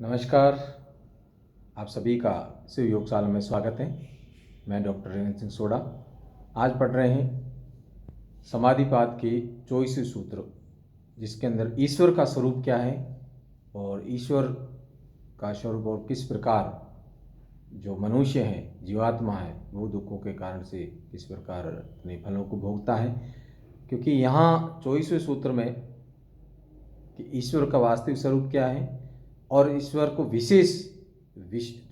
नमस्कार। आप सभी का शिव योगशाला में स्वागत है। मैं डॉक्टर वीरेंद्र सिंह सोडा। आज पढ़ रहे हैं समाधिपाद के 24वें सूत्र, जिसके अंदर ईश्वर का स्वरूप क्या है और ईश्वर का स्वरूप और किस प्रकार जो मनुष्य है, जीवात्मा है, वो दुखों के कारण से किस प्रकार अपने फलों को भोगता है। क्योंकि यहाँ 24वें सूत्र में कि ईश्वर का वास्तविक स्वरूप क्या है और ईश्वर को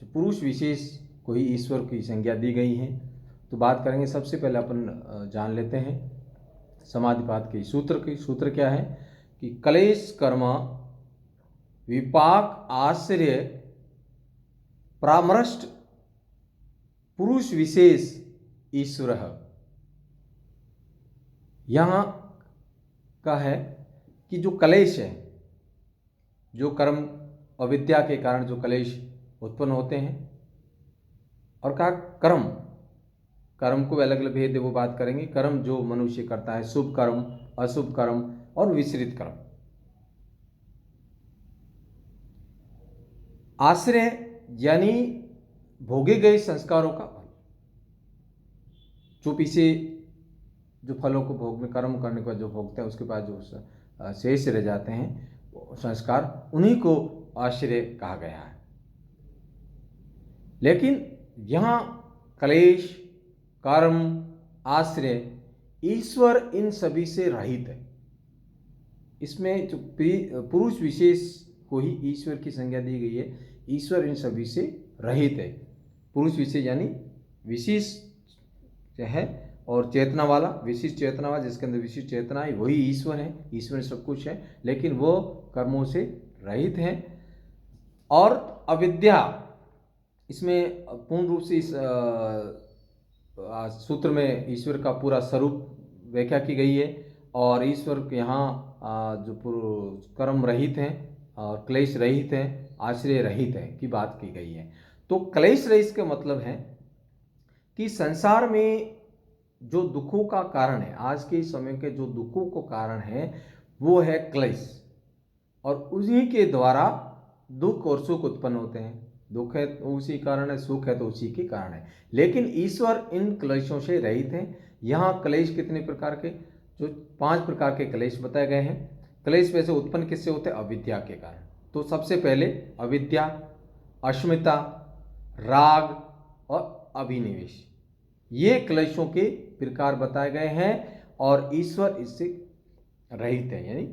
पुरुष विशेष को ही ईश्वर की संज्ञा दी गई है। तो बात करेंगे, सबसे पहले अपन जान लेते हैं समाधिपाद के सूत्र क्या है कि क्लेश कर्म विपाक आश्रय परामृष्ट पुरुष विशेष ईश्वर। यहाँ का है कि जो क्लेश है, जो कर्म अविद्या के कारण जो क्लेश उत्पन्न होते हैं, और कहा कर्म को अलग अलग भेद वो बात करेंगे। कर्म जो मनुष्य करता है, शुभ कर्म, अशुभ कर्म और विसरित कर्म। आश्रय यानी भोगे गए संस्कारों का फल, जो पीछे जो फलों को भोग में कर्म करने के बाद जो भोगते हैं, उसके बाद जो शेष रह जाते हैं संस्कार, उन्हीं को आश्रय कहा गया है। लेकिन यहाँ क्लेश, कर्म, आश्रय, ईश्वर इन सभी से रहित है। इसमें जो पुरुष विशेष को ही ईश्वर की संज्ञा दी गई है। ईश्वर इन सभी से रहित है। पुरुष विशेष यानी विशेष है, और चेतना वाला, विशिष्ट चेतना वाला, जिसके अंदर विशिष्ट चेतना है, वही ईश्वर है। ईश्वर सब कुछ है, लेकिन वो कर्मों से रहित है। और अविद्या, इसमें पूर्ण रूप से इस सूत्र में ईश्वर का पूरा स्वरूप व्याख्या की गई है। और ईश्वर के यहाँ जो कर्म रहित हैं और क्लेश रहित हैं, आश्रय रहित है की बात की गई है। तो क्लेश रहित का मतलब है कि संसार में जो दुखों का कारण है, आज के समय के जो दुखों को कारण है, वो है क्लेश। और उन्हीं के द्वारा दुख और सुख उत्पन्न होते हैं। दुख है तो उसी कारण है, सुख है तो उसी के कारण है। लेकिन ईश्वर इन क्लेशों से रहित है। यहाँ क्लेश कितने प्रकार के, जो 5 प्रकार के क्लेश बताए गए हैं। क्लेश वैसे उत्पन्न किससे होते हैं? अविद्या के कारण। तो सबसे पहले अविद्या, अस्मिता, राग और अभिनिवेश, ये क्लेशों के प्रकार बताए गए हैं। और ईश्वर इससे रहित है, यानी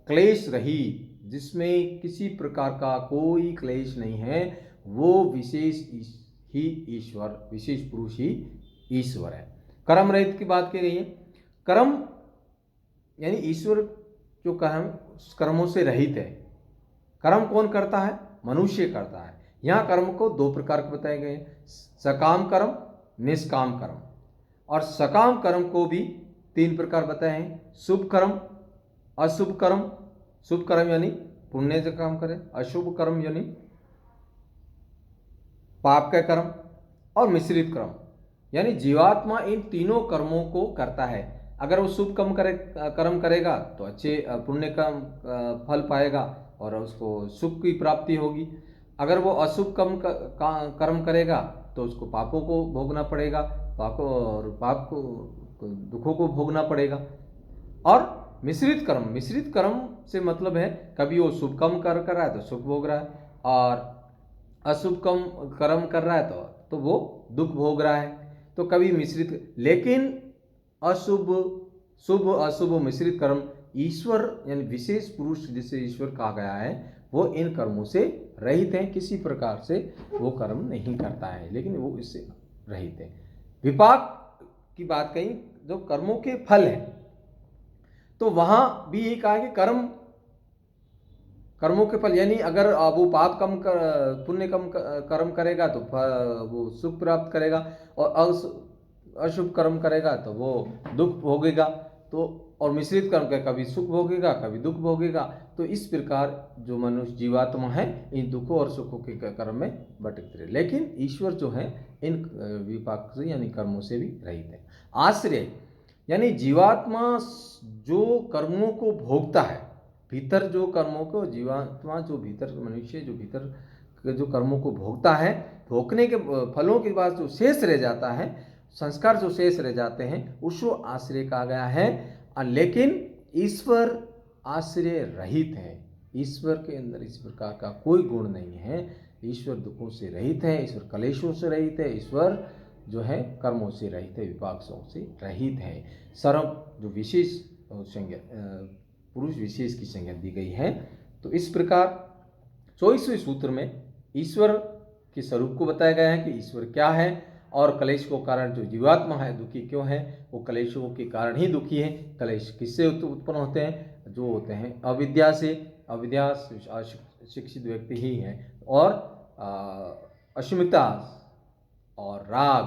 क्लेश रहित, जिसमें किसी प्रकार का कोई क्लेश नहीं है, वो विशेष ही ईश्वर, विशेष पुरुष ही ईश्वर है। कर्म रहित की बात की गई है। कर्म यानी ईश्वर जो कर्मों से रहित है। कर्म कौन करता है? मनुष्य करता है। यहाँ कर्म को 2 प्रकार के बताए गए हैं, सकाम कर्म, निष्काम कर्म। और सकाम कर्म को भी 3 प्रकार बताए हैं, शुभ कर्म, अशुभ कर्म। शुभ कर्म यानी पुण्य से काम करे, अशुभ कर्म यानी पाप का कर्म, और मिश्रित कर्म यानी जीवात्मा इन तीनों कर्मों को करता है। अगर वो शुभ कर्म करेगा तो अच्छे पुण्य का फल पाएगा और उसको सुख की प्राप्ति होगी। अगर वो अशुभ कर्म करेगा तो उसको पापों को भोगना पड़ेगा, पाप को दुखों को भोगना पड़ेगा। और मिश्रित कर्म से मतलब है, कभी वो शुभ कर्म कर रहा है तो सुख भोग रहा है, और अशुभ कर्म कर रहा है तो वो दुख भोग रहा है। तो कभी मिश्रित, लेकिन शुभ अशुभ मिश्रित कर्म ईश्वर यानी विशेष पुरुष जिसे ईश्वर कहा गया है, वो इन कर्मों से रहित है। किसी प्रकार से वो कर्म नहीं करता है, लेकिन वो इससे रहित है। विपाक की बात कही, जो कर्मों के फल है, तो वहां भी यही कहा कि कर्मों के फल, यानी अगर वो पाप पुण्य कर्म करेगा तो वो सुख प्राप्त करेगा, और अशुभ कर्म करेगा तो वो दुख भोगेगा। तो और मिश्रित कर्म का कभी सुख भोगेगा, कभी दुख भोगेगा। तो इस प्रकार जो मनुष्य जीवात्मा है, इन दुखों और सुखों के कर्म में भटकते रहे। लेकिन ईश्वर जो है इन विपाक से यानी कर्मों से भी रहित है। आश्रय यानी जीवात्मा जो कर्मों को भोगता है, भीतर जो कर्मों को जीवात्मा, जो भीतर मनुष्य जो भीतर के जो कर्मों को भोगता है, भोगने के फलों के बाद जो शेष रह जाता है, संस्कार जो शेष रह जाते हैं, उसको आश्रय कहा गया है। लेकिन ईश्वर आश्रय रहित है। ईश्वर के अंदर इस प्रकार का कोई गुण नहीं है। ईश्वर दुखों से रहित है, ईश्वर कलेशों से रहित है, ईश्वर जो है कर्मों से रहित है, विपाकों से रहित है। सर्व जो विशेष संज्ञा, पुरुष विशेष की संज्ञा दी गई है। तो इस प्रकार 24वें सूत्र में ईश्वर के स्वरूप को बताया गया है कि ईश्वर क्या है, और कलेश को कारण जो जीवात्मा है दुखी क्यों है, वो कलेशों के कारण ही दुखी है। कलेश किससे उत्पन्न होते हैं? जो होते हैं अविद्या से। अविद्या शिक्षित व्यक्ति ही है। और अस्मिता और राग।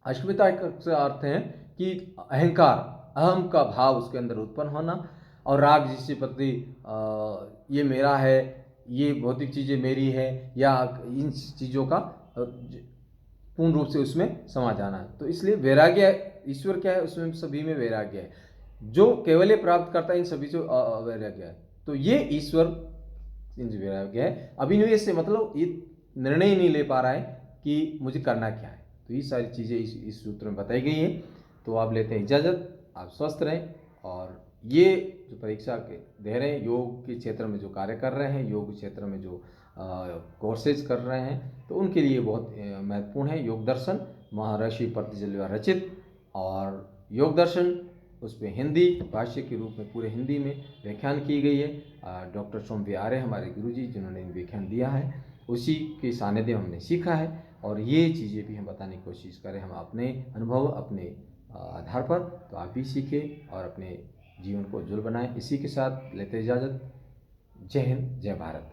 अस्मिता का अर्थ है कि अहंकार, अहम का भाव उसके अंदर उत्पन्न होना, और राग जिसके प्रति ये मेरा है, ये भौतिक चीज़ें मेरी है, या इन चीज़ों का पूर्ण रूप से उसमें समा जाना। तो इसलिए वैराग्य, ईश्वर क्या है, उसमें सभी में वैराग्य है। जो केवल प्राप्त करता है इन सभी से वैराग्य है। तो ये ईश्वर वैराग्य है। अभिनिवेश से मतलब ये निर्णय ही नहीं ले पा रहा है कि मुझे करना क्या है। तो ये सारी चीज़ें इस सूत्र में बताई गई हैं। तो आप लेते हैं इजाज़त। आप स्वस्थ रहें, और ये जो परीक्षा के दे रहे हैं, योग के क्षेत्र में जो कार्य कर रहे हैं, योग क्षेत्र में जो कोर्सेज कर रहे हैं, तो उनके लिए बहुत महत्वपूर्ण है। योग दर्शन महर्षि पतंजलि रचित, और योग दर्शन उसमें हिंदी भाष्य के रूप में पूरे हिंदी में व्याख्यान की गई है। डॉक्टर सोमवी आर्य हमारे गुरुजी जिन्होंने व्याख्यान दिया है, उसी के सानिध्य में हमने सीखा है। और ये चीज़ें भी हम बताने की कोशिश करें, हम अपने अनुभव, अपने आधार पर, तो आप भी सीखें और अपने जीवन को उज्ज्वल बनाएं। इसी के साथ लेते इजाज़त। जय हिंद, जय भारत।